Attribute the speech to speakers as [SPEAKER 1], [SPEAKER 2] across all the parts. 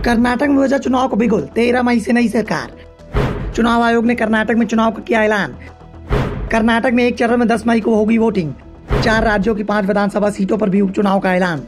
[SPEAKER 1] कर्नाटक में बचा चुनाव का बिगुल, 13 मई से नई सरकार। चुनाव आयोग ने कर्नाटक में चुनाव का किया ऐलान। कर्नाटक में एक चरण में 10 मई को होगी वोटिंग। 4 राज्यों की 5 विधानसभा सीटों पर भी उपचुनाव का ऐलान।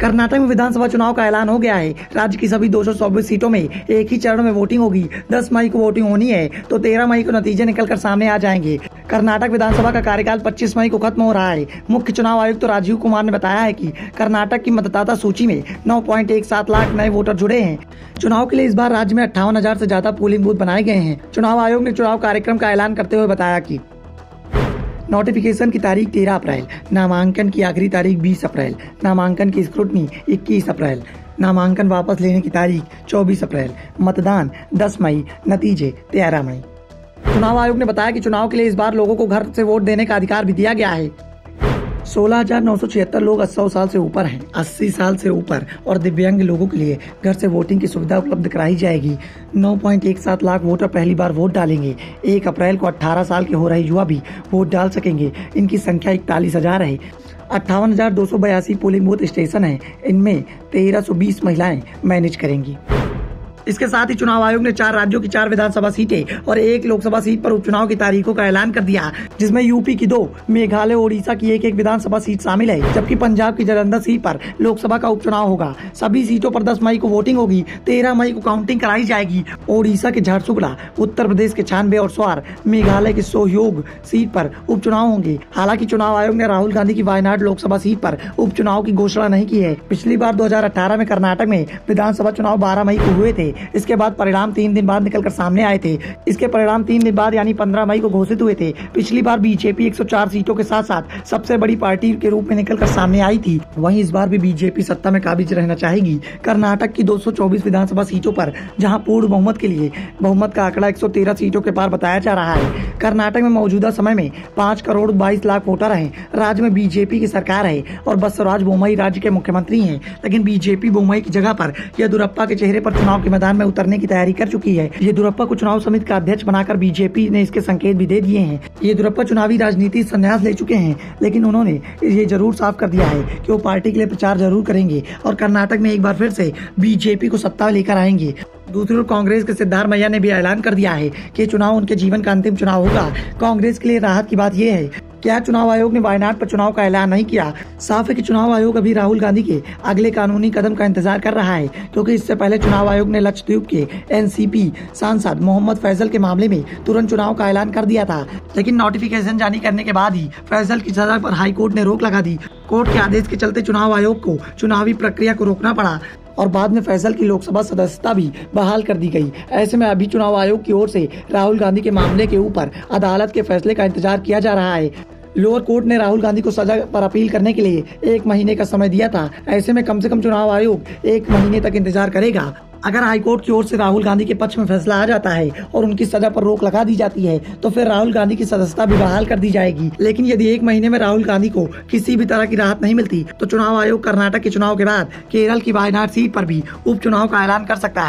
[SPEAKER 1] कर्नाटक में विधानसभा चुनाव का ऐलान हो गया है। राज्य की सभी 224 सीटों में एक ही चरण में वोटिंग होगी। 10 मई को वोटिंग होनी है तो 13 मई को नतीजे निकलकर सामने आ जाएंगे। कर्नाटक विधानसभा का कार्यकाल 25 मई को खत्म हो रहा है। मुख्य चुनाव आयुक्त तो राजीव कुमार ने बताया है कि कर्नाटक की मतदाता सूची में 9.17 लाख नए वोटर जुड़े हैं। चुनाव के लिए इस बार राज्य में 58,000 से ज्यादा पोलिंग बूथ बनाए गए हैं। चुनाव आयोग ने चुनाव कार्यक्रम का ऐलान करते हुए बताया कि नोटिफिकेशन की तारीख 13 अप्रैल, नामांकन की आखिरी तारीख 20 अप्रैल, नामांकन की स्क्रूटनी 21 अप्रैल, नामांकन वापस लेने की तारीख 24 अप्रैल, मतदान 10 मई, नतीजे 13 मई। चुनाव आयोग ने बताया कि चुनाव के लिए इस बार लोगों को घर से वोट देने का अधिकार भी दिया गया है। 16,976 लोग 100 साल से ऊपर हैं, 80 साल से ऊपर और दिव्यांग लोगों के लिए घर से वोटिंग की सुविधा उपलब्ध कराई जाएगी। 9.17 लाख वोटर पहली बार वोट डालेंगे। 1 अप्रैल को 18 साल के हो रहे युवा भी वोट डाल सकेंगे। इनकी संख्या 41,000 है। 58,282 पोलिंग बूथ स्टेशन है। इनमें 1320 महिलाएं मैनेज करेंगी। इसके साथ ही चुनाव आयोग ने 4 राज्यों की 4 विधानसभा सीटें और 1 लोकसभा सीट पर उपचुनाव की तारीखों का ऐलान कर दिया, जिसमें यूपी की 2, मेघालय, ओडिशा की 1 विधानसभा सीट शामिल है, जबकि पंजाब की जालंधर सीट पर लोकसभा का उपचुनाव होगा। सभी सीटों पर 10 मई को वोटिंग होगी। 13 मई को काउंटिंग कराई जाएगी। ओडिशा के झारसुगुड़ा, उत्तर प्रदेश के छानबे और स्वार, मेघालय की सोहयोग सीट पर उपचुनाव होंगे। हालांकि चुनाव आयोग ने राहुल गांधी की वायनाड लोकसभा सीट पर उपचुनाव की घोषणा नहीं की है। पिछली बार 2018 में कर्नाटक में विधानसभा चुनाव 12 मई को हुए थे। इसके बाद परिणाम 3 दिन बाद निकलकर सामने आए थे। इसके परिणाम 3 दिन बाद यानी 15 मई को घोषित हुए थे। पिछली बार बीजेपी 104 सीटों के साथ साथ सबसे बड़ी पार्टी के रूप में निकलकर सामने आई थी। वहीं इस बार भी बीजेपी सत्ता में काबिज रहना चाहेगी। कर्नाटक की 224 विधानसभा सीटों पर जहां पूर्ण बहुमत के लिए बहुमत का आंकड़ा 113 सीटों के पार बताया जा रहा है। कर्नाटक में मौजूदा समय में 5 करोड़ 22 लाख वोटर हैं। राज्य में बीजेपी की सरकार है और बसवराज बोम्मई राज्य के मुख्यमंत्री हैं। लेकिन बीजेपी बोम्मई की जगह पर येदियुरप्पा के चेहरे पर चुनाव के मैदान में उतरने की तैयारी कर चुकी है। येदियुरप्पा को चुनाव समिति का अध्यक्ष बनाकर बीजेपी ने इसके संकेत भी दे दिए हैं। येदियुरप्पा चुनावी राजनीति से संन्यास ले चुके हैं, लेकिन उन्होंने ये जरूर साफ कर दिया है कि वो पार्टी के लिए प्रचार जरूर करेंगे और कर्नाटक में एक बार फिर से बीजेपी को सत्ता लेकर आएंगे। दूसरी ओर कांग्रेस के सिद्धारमैया ने भी ऐलान कर दिया है कि चुनाव उनके जीवन का अंतिम चुनाव होगा। कांग्रेस के लिए राहत की बात यह है क्या चुनाव आयोग ने वायनाड पर चुनाव का ऐलान नहीं किया। साफ है कि चुनाव आयोग अभी राहुल गांधी के अगले कानूनी कदम का इंतजार कर रहा है, क्योंकि इससे पहले चुनाव आयोग ने लक्षद्वीप के एनसीपी सांसद मोहम्मद फैजल के मामले में तुरंत चुनाव का ऐलान कर दिया था। लेकिन नोटिफिकेशन जारी करने के बाद ही फैजल की सजा पर हाईकोर्ट ने रोक लगा दी। कोर्ट के आदेश के चलते चुनाव आयोग को चुनावी प्रक्रिया को रोकना पड़ा और बाद में फैजल की लोकसभा सदस्यता भी बहाल कर दी गई। ऐसे में अभी चुनाव आयोग की ओर से राहुल गांधी के मामले के ऊपर अदालत के फैसले का इंतजार किया जा रहा है। लोअर कोर्ट ने राहुल गांधी को सजा पर अपील करने के लिए 1 महीने का समय दिया था। ऐसे में कम से कम चुनाव आयोग 1 महीने तक इंतजार करेगा। अगर हाईकोर्ट की ओर से राहुल गांधी के पक्ष में फैसला आ जाता है और उनकी सजा पर रोक लगा दी जाती है तो फिर राहुल गांधी की सदस्यता भी बहाल कर दी जाएगी। लेकिन यदि 1 महीने में राहुल गांधी को किसी भी तरह की राहत नहीं मिलती तो चुनाव आयोग कर्नाटक के चुनाव के बाद केरल की वायनाड सीट पर भी उपचुनाव का ऐलान कर सकता है।